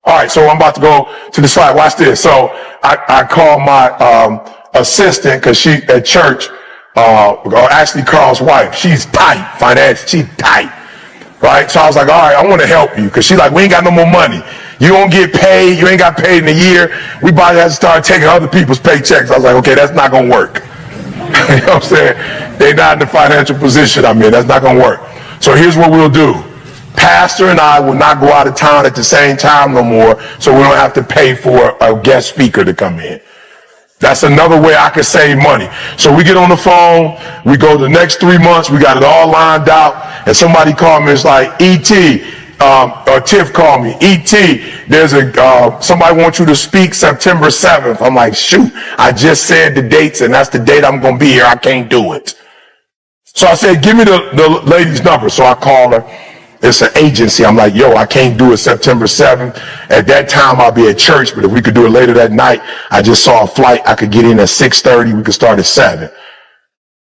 All right, so I'm about to go to the slide. Watch this. So I call my assistant because she at church, or actually Carl's wife. She's tight, financially. She's tight, right? So I was like, all right, I want to help you because she's like, we ain't got no more money. You don't get paid. You ain't got paid in a year. We about to have to start taking other people's paychecks. I was like, okay, that's not going to work. You know what I'm saying? They're not in the financial position I'm in. That's not going to work. So here's what we'll do. Pastor and I will not go out of town at the same time no more, so we don't have to pay for a guest speaker to come in. That's another way I could save money. So we get on the phone, we go the next 3 months, we got it all lined out, and somebody called me, it's like, E.T., or Tiff called me, E.T., there's somebody wants you to speak September 7th. I'm like, shoot, I just said the dates, and that's the date I'm going to be here. I can't do it. So I said, give me the lady's number. So I call her. It's an agency. I'm like, yo, I can't do it September 7th. At that time, I'll be at church, but if we could do it later that night, I just saw a flight. I could get in at 6:30. We could start at 7.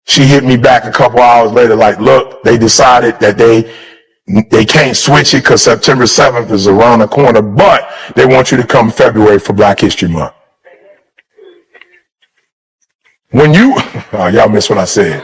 She hit me back a couple hours later, like, look, they decided that they can't switch it because September 7th is around the corner, but they want you to come February for Black History Month. When you, y'all missed what I said.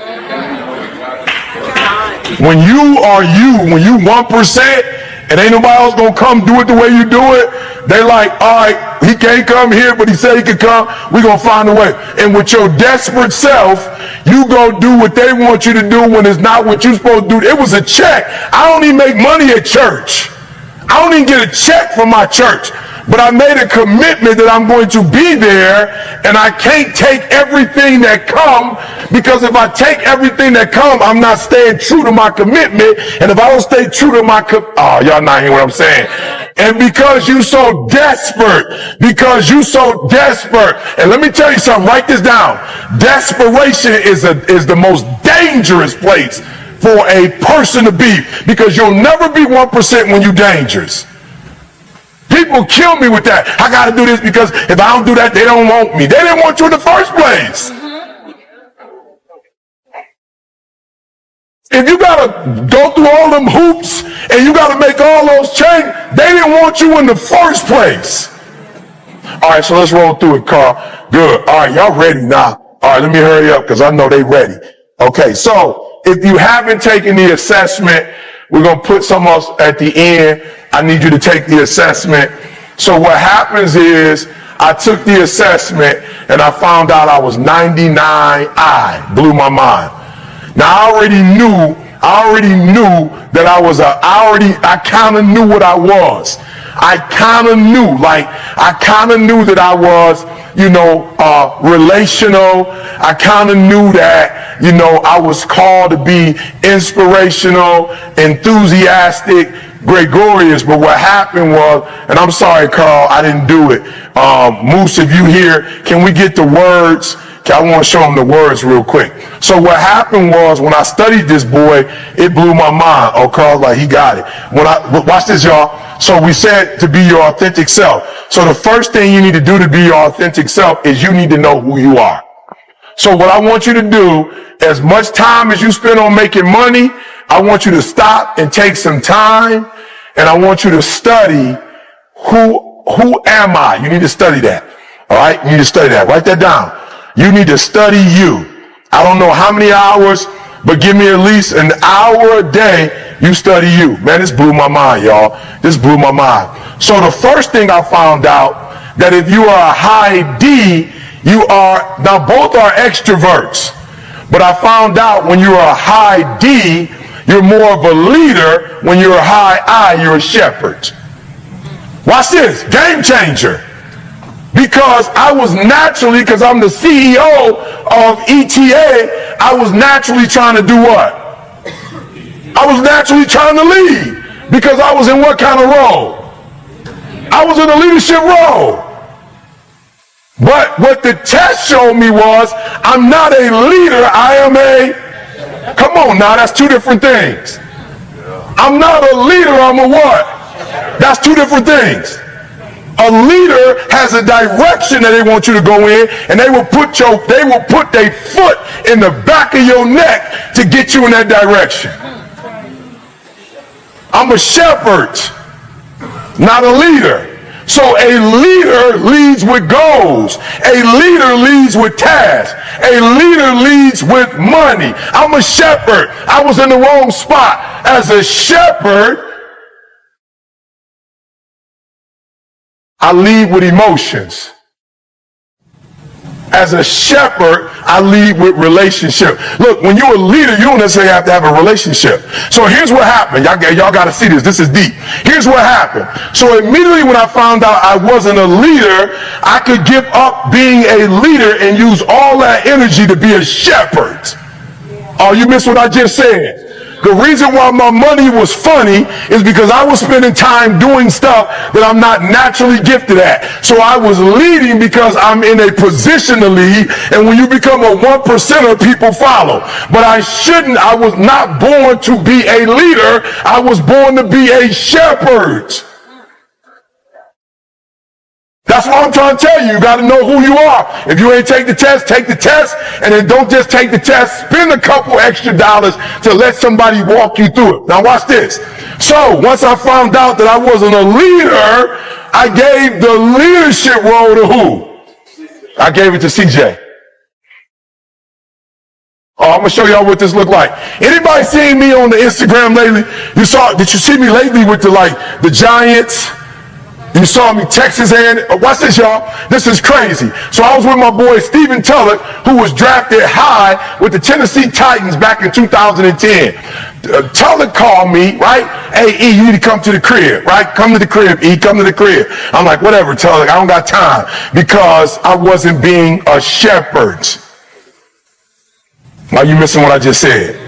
When you are when you 1% and ain't nobody else gonna come do it the way you do it, they like, all right, he can't come here, but he said he could come. We gonna find a way. And with your desperate self, you go do what they want you to do when it's not what you're supposed to do. It was a check. I don't even make money at church. I don't even get a check from my church. But I made a commitment that I'm going to be there, and I can't take everything that comes, because if I take everything that comes, I'm not staying true to my commitment. And if I don't stay true to my y'all not hearing what I'm saying. And because you so desperate, and let me tell you something, write this down. Desperation is the most dangerous place for a person to be, because you'll never be 1% when you're dangerous. People kill me with that. I got to do this because if I don't do that, they don't want me. They didn't want you in the first place. If you got to go through all them hoops and you got to make all those changes, they didn't want you in the first place. All right, so let's roll through it, Carl. Good. All right, y'all ready now? All right, let me hurry up because I know they ready. Okay, so if you haven't taken the assessment, we're going to put some else at the end. I need you to take the assessment. So what happens is I took the assessment and I found out I was 99I. Blew my mind. Now I already knew that I kind of knew what I was. I kind of knew that I was, relational. I kind of knew that, I was called to be inspirational, enthusiastic, gregarious. But what happened was, and I'm sorry, Carl, I didn't do it. Moose, if you here, can we get the words? I want to show them the words real quick. So what happened was, when I studied this boy, it blew my mind. Oh, Carl's like, he got it. Watch this, y'all. So we said to be your authentic self. So the first thing you need to do to be your authentic self is you need to know who you are. So what I want you to do, as much time as you spend on making money, I want you to stop and take some time, and I want you to study who am I? You need to study that. All right? You need to study that. Write that down. You need to study you. I don't know how many hours, but give me at least an hour a day, you study you. Man, this blew my mind, y'all. This blew my mind. So the first thing I found out, that if you are a high D, now both are extroverts. But I found out when you're a high D, you're more of a leader. When you're a high I, you're a shepherd. Watch this, game changer. Because I was naturally, because I'm the CEO of ETA, I was naturally trying to do what? I was naturally trying to lead. Because I was in what kind of role? I was in a leadership role. But what the test showed me was, I'm not a leader, I am come on now, that's two different things. I'm not a leader, I'm a what? That's two different things. A leader has a direction that they want you to go in, and they will put their foot in the back of your neck to get you in that direction. I'm a shepherd, not a leader. So a leader leads with goals. A leader leads with tasks. A leader leads with money. I'm a shepherd. I was in the wrong spot. As a shepherd, I lead with emotions. As a shepherd, I lead with relationship. Look, when you're a leader, you don't necessarily have to have a relationship. So here's what happened. Y'all got to see this. This is deep. Here's what happened. So immediately when I found out I wasn't a leader, I could give up being a leader and use all that energy to be a shepherd. Oh, you missed what I just said. The reason why my money was funny is because I was spending time doing stuff that I'm not naturally gifted at. So I was leading because I'm in a position to lead, and when you become a 1%er, people follow. But I was not born to be a leader. I was born to be a shepherd. That's what I'm trying to tell you. You got to know who you are. If you ain't take the test, and then don't just take the test. Spend a couple extra dollars to let somebody walk you through it. Now watch this. So once I found out that I wasn't a leader, I gave the leadership role to who? I gave it to CJ. Oh, I'm going to show y'all what this looked like. Anybody seen me on the Instagram lately? Did you see me lately with the Giants? You saw me Texas and watch this, y'all. This is crazy. So I was with my boy Steven Tulloch, who was drafted high with the Tennessee Titans back in 2010. Tulloch called me, right? Hey, E, you need to come to the crib, right? Come to the crib, E, come to the crib. I'm like, whatever, Tulloch, I don't got time, because I wasn't being a shepherd. Now you missing what I just said.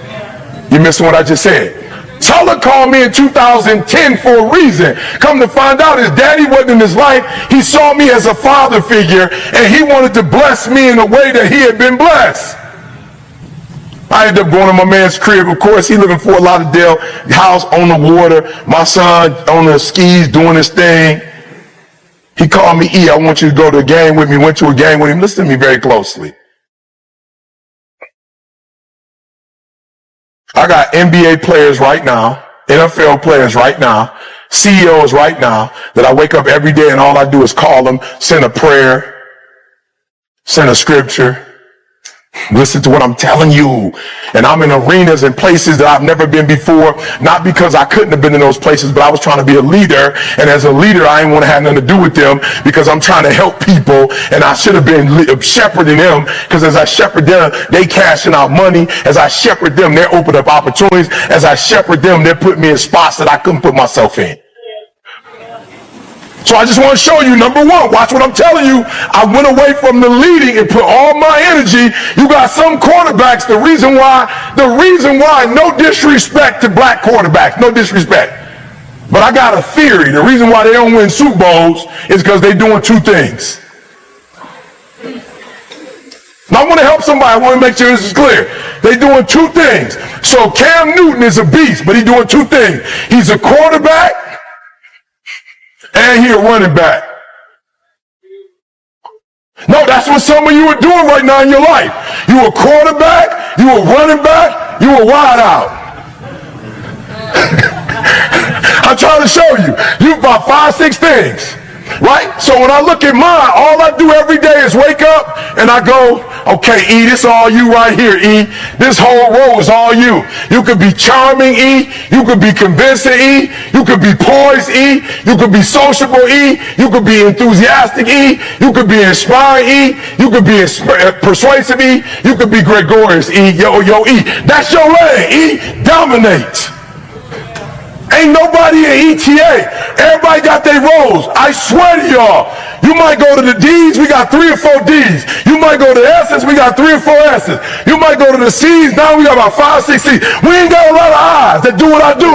You missing what I just said. Tulloch called me in 2010 for a reason. Come to find out, his daddy wasn't in his life. He saw me as a father figure, and he wanted to bless me in a way that he had been blessed. I ended up going to my man's crib. Of course, he lived in Fort Lauderdale, house on the water. My son on the skis doing his thing. He called me, E, I want you to go to a game with me. Went to a game with him. Listen to me very closely. I got NBA players right now, NFL players right now, CEOs right now, that I wake up every day and all I do is call them, send a prayer, send a scripture, listen to what I'm telling you. And I'm in arenas and places that I've never been before, not because I couldn't have been in those places, but I was trying to be a leader. And as a leader, I didn't want to have nothing to do with them, because I'm trying to help people, and I should have been shepherding them, because as I shepherd them, they cashing out money. As I shepherd them, they're opening up opportunities. As I shepherd them, they're putting me in spots that I couldn't put myself in. So I just want to show you, number one, watch what I'm telling you. I went away from the leading and put all my energy. You got some quarterbacks, the reason why, no disrespect to black quarterbacks, no disrespect. But I got a theory. The reason why they don't win Super Bowls is because they're doing two things. Now I want to help somebody. I want to make sure this is clear. They're doing two things. So Cam Newton is a beast, but he's doing two things. He's a quarterback, and he a running back. No, that's what some of you are doing right now in your life. You a quarterback, you a running back, you a wide out. I'm trying to show you. You about 5, 6 things. Right? So when I look at mine, all I do every day is wake up and I go, okay, E, this all you right here, E. This whole row is all you. You could be charming, E. You could be convincing, E. You could be poised, E. You could be sociable, E. You could be enthusiastic, E. You could be inspiring, E. You could be persuasive, E. You could be gregarious, E. Yo, E. That's your lane, E. Dominate. Ain't nobody in ETA. Everybody got their roles. I swear to y'all. You might go to the D's, we got 3 or 4 D's. You might go to the S's, we got 3 or 4 S's. You might go to the C's, now we got about 5, 6 C's. We ain't got a lot of I's that do what I do.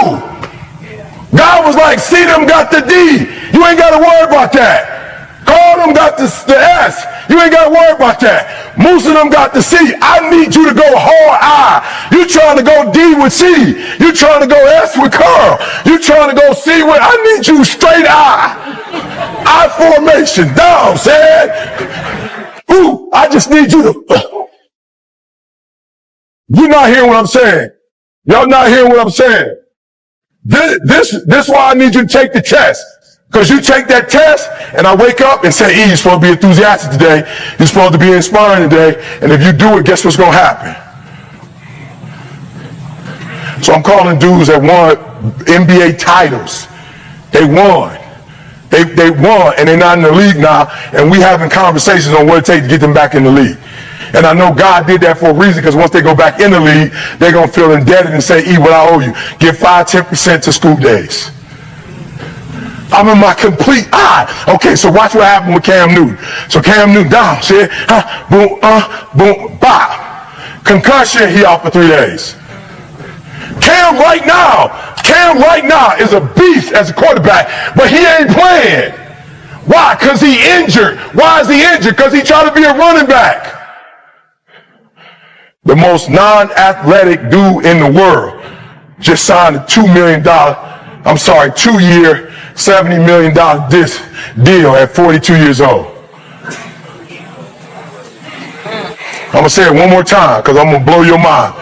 God was like, see them got the D. You ain't got to worry about that. Carl them got the S. You ain't got to worry about that. Most of them got the C. I need you to go hard I. You trying to go D with C. You trying to go S with Carl. You trying to go C with, I need you straight I. I formation. Down, said. Ooh, I just need you to. You're not hearing what I'm saying. Y'all not hearing what I'm saying. This why I need you to take the test. Because you take that test, and I wake up and say, you're supposed to be enthusiastic today. You're supposed to be inspiring today. And if you do it, guess what's going to happen? So I'm calling dudes that won NBA titles. They won. They won, and they're not in the league now, and we having conversations on what it takes to get them back in the league. And I know God did that for a reason, because once they go back in the league, they're going to feel indebted and say, what I owe you. Give 5-10% to school days. I'm in my complete Okay, so watch what happened with Cam Newton. So Cam Newton down, see? Boom, boom, bop. Concussion, he out for 3 days. Cam right now is a beast as a quarterback, but he ain't playing. Why? Because he injured. Why is he injured? Because he tried to be a running back. The most non-athletic dude in the world just signed a $2 year, $70 million deal at 42 years old. I'm going to say it one more time because I'm going to blow your mind.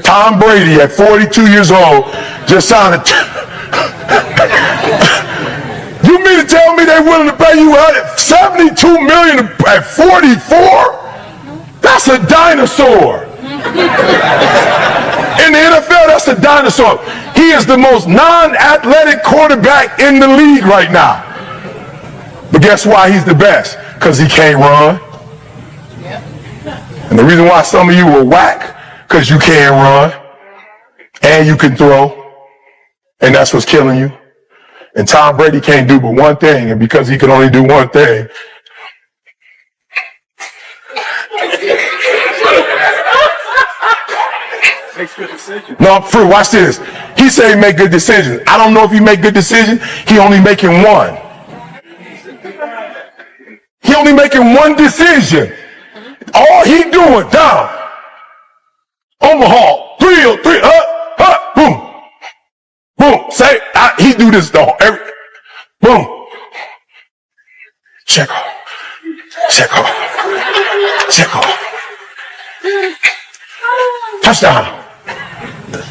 Tom Brady at 42 years old just signed a... You mean to tell me they're willing to pay you $72 million at 44? That's a dinosaur. In the NFL, that's a dinosaur. He is the most non-athletic quarterback in the league right now. But guess why he's the best? Because he can't run. And the reason why some of you were whack, because you can't run and you can throw. And that's what's killing you. And Tom Brady can't do but one thing. And because he can only do one thing, makes good decisions. No, Fruit, watch this. He said he make good decisions. I don't know if he make good decisions. He only making one. He only making one decision. All he doing, down. Omaha, three, boom. Boom. Say, he do this though. Boom. Check off. Touchdown.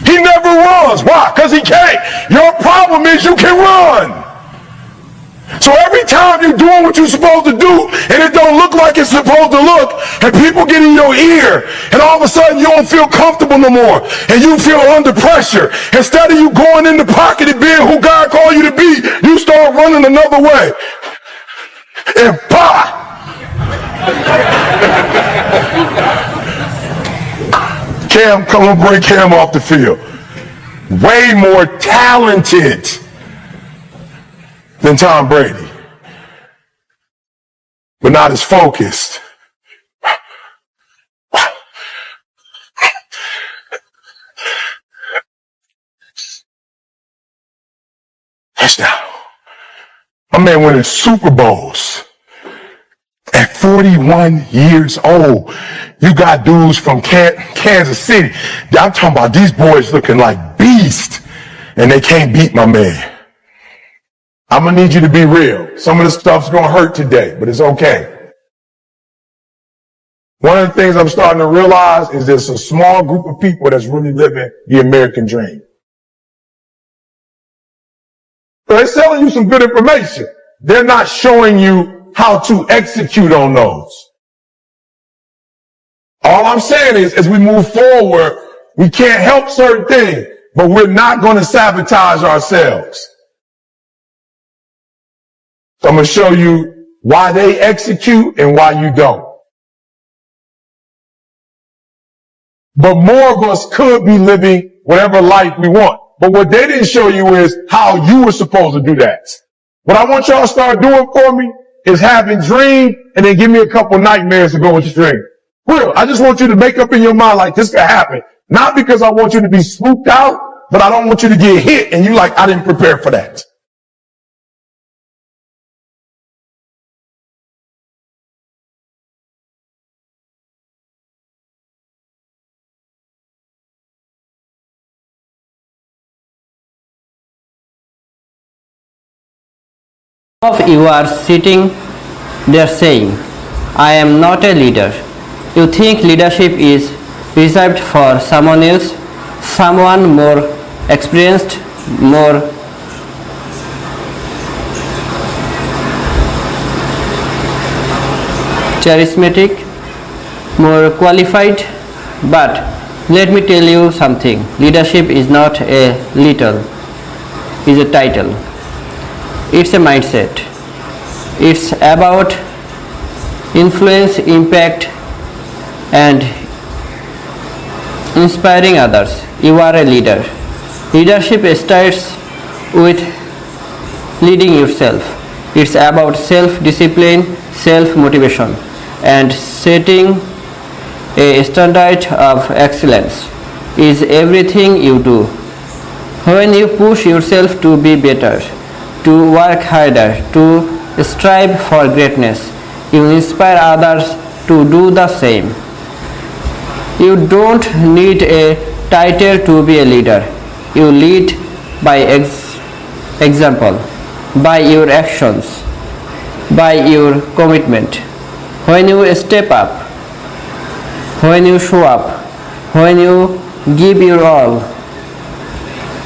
He never runs. Why? Because he can't. Your problem is you can run. So every time you're doing what you're supposed to do and it don't look like it's supposed to look, and people get in your ear, and all of a sudden you don't feel comfortable no more, and you feel under pressure. Instead of you going in the pocket and being who God called you to be, you start running another way. And bah! Cam, come on, bring Cam off the field. Way more talented than Tom Brady, but not as focused. Touchdown. My man winning Super Bowls at 41 years old. You got dudes from Kansas City. I'm talking about these boys looking like beasts, and they can't beat my man. I'm going to need you to be real. Some of this stuff's going to hurt today, but it's okay. One of the things I'm starting to realize is there's a small group of people that's really living the American dream. So they're selling you some good information. They're not showing you how to execute on those. All I'm saying is, as we move forward, we can't help certain things, but we're not going to sabotage ourselves. So I'm going to show you why they execute and why you don't. But more of us could be living whatever life we want. But what they didn't show you is how you were supposed to do that. What I want y'all to start doing for me is having dreams and then give me a couple nightmares to go with your dream. Real, I just want you to make up in your mind like this could happen. Not because I want you to be spooked out, but I don't want you to get hit and you like, I didn't prepare for that. Some of you are sitting there saying, I am not a leader. You think leadership is reserved for someone else, someone more experienced, more charismatic, more qualified. But let me tell you something, leadership is not a title. It's a mindset. It's about influence, impact, and inspiring others. You are a leader. Leadership starts with leading yourself. It's about self-discipline, self-motivation, and setting a standard of excellence is everything you do. When you push yourself to be better, to work harder, to strive for greatness, you inspire others to do the same. You don't need a title to be a leader. You lead by example, by your actions, by your commitment. When you step up, when you show up, when you give your all,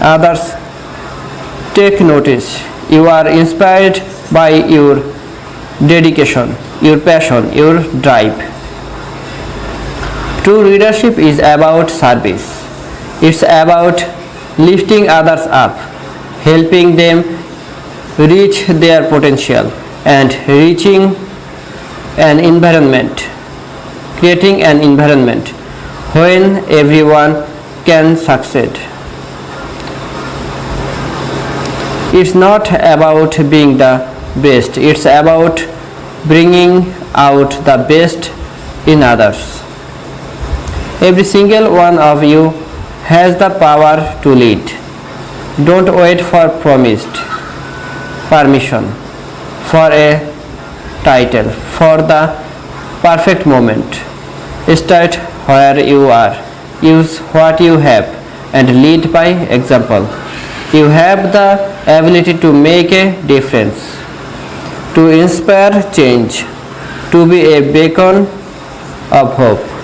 others take notice. You are inspired by your dedication, your passion, your drive. True leadership is about service. It's about lifting others up, helping them reach their potential, and creating an environment when everyone can succeed. It's not about being the best, it's about bringing out the best in others. Every single one of you has the power to lead. Don't wait for permission, for a title, for the perfect moment. Start where you are, use what you have, and lead by example. You have the ability to make a difference, to inspire change, to be a beacon of hope.